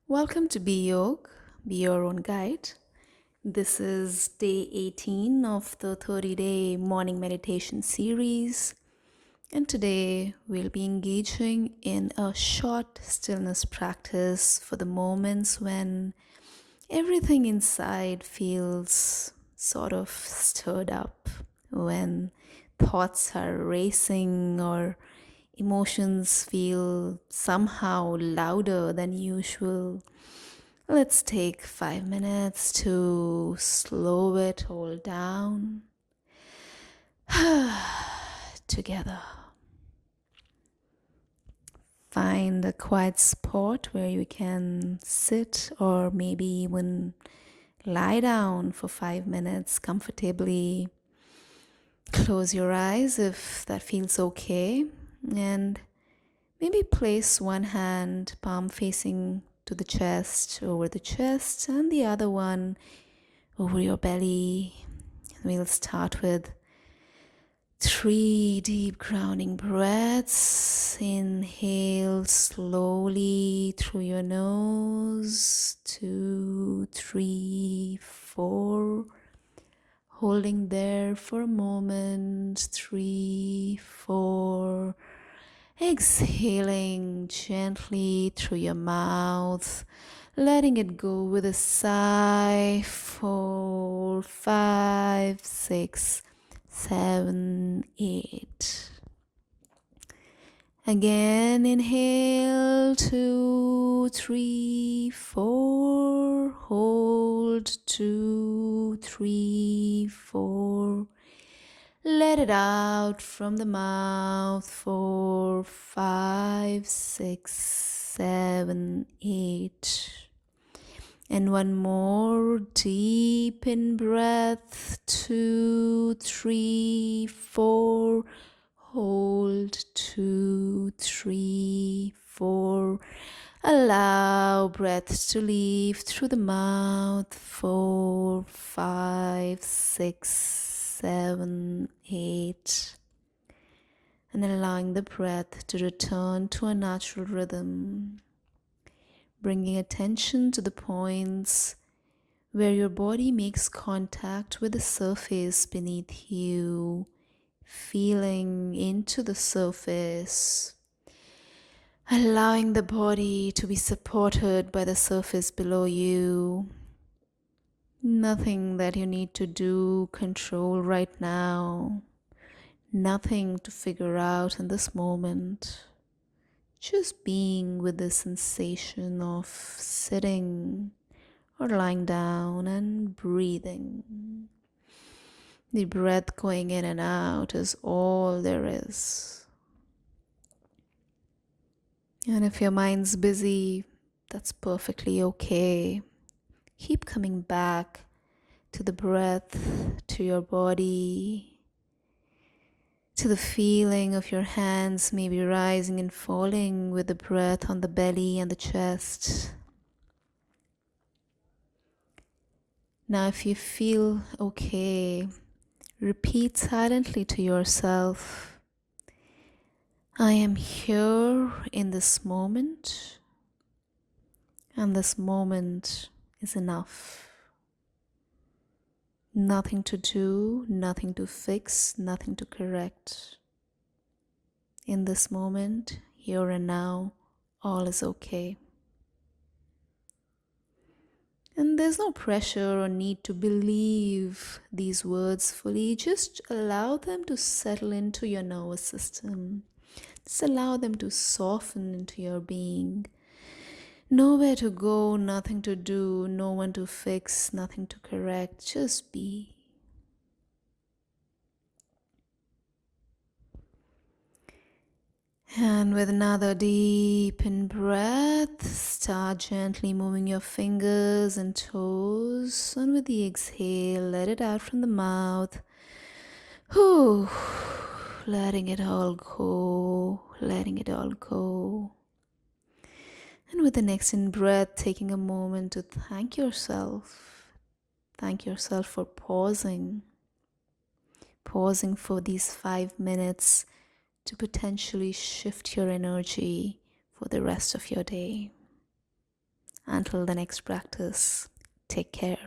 Welcome to Be Yog, Be Your Own Guide. This is day 18 of the 30-day morning meditation series. And today we'll be engaging in a short stillness practice for the moments when everything inside feels sort of stirred up, when thoughts are racing or emotions feel somehow louder than usual. Let's take 5 minutes to slow it all down together. Find a quiet spot where you can sit or maybe even lie down for 5 minutes comfortably. Close your eyes if that feels okay, and maybe place one hand palm facing to the chest, over the chest, and the other one over your belly. We'll start with 3 deep grounding breaths. Inhale slowly through your nose. 2, 3, 4. Holding there for a moment. 3, 4. Exhaling gently through your mouth, letting it go with a sigh. 4, 5, 6, 7, 8. Again, inhale. 2, 3, 4. Hold. 2, 3, 4. Let it out from the mouth. 4, 5, 6, 7, 8. And one more deep in breath. 2, 3, 4. Hold. 2, 3, 4. Allow breath to leave through the mouth. 4, 5, 6, 7, 8. And allowing the breath to return to a natural rhythm. Bringing attention to the points where your body makes contact with the surface beneath you. Feeling into the surface. Allowing the body to be supported by the surface below you. Nothing that you need to do, control right now. Nothing to figure out in this moment. Just being with the sensation of sitting or lying down and breathing. The breath going in and out is all there is. And if your mind's busy, that's perfectly okay. Keep coming back to the breath, to your body, to the feeling of your hands maybe rising and falling with the breath on the belly and the chest. Now, if you feel okay, repeat silently to yourself, I am here in this moment, and this moment is enough. Nothing to do, nothing to fix, nothing to correct. In this moment, here and now, all is okay. And there's no pressure or need to believe these words fully. Just allow them to settle into your nervous system. Just allow them to soften into your being. Nowhere to go, nothing to do, no one to fix, nothing to correct. Just be. And with another deep in breath, start gently moving your fingers and toes. And with the exhale, let it out from the mouth. Whew. Letting it all go, letting it all go. And with the next in breath, taking a moment to thank yourself. Thank yourself for pausing for these 5 minutes to potentially shift your energy for the rest of your day. Until the next practice, take care.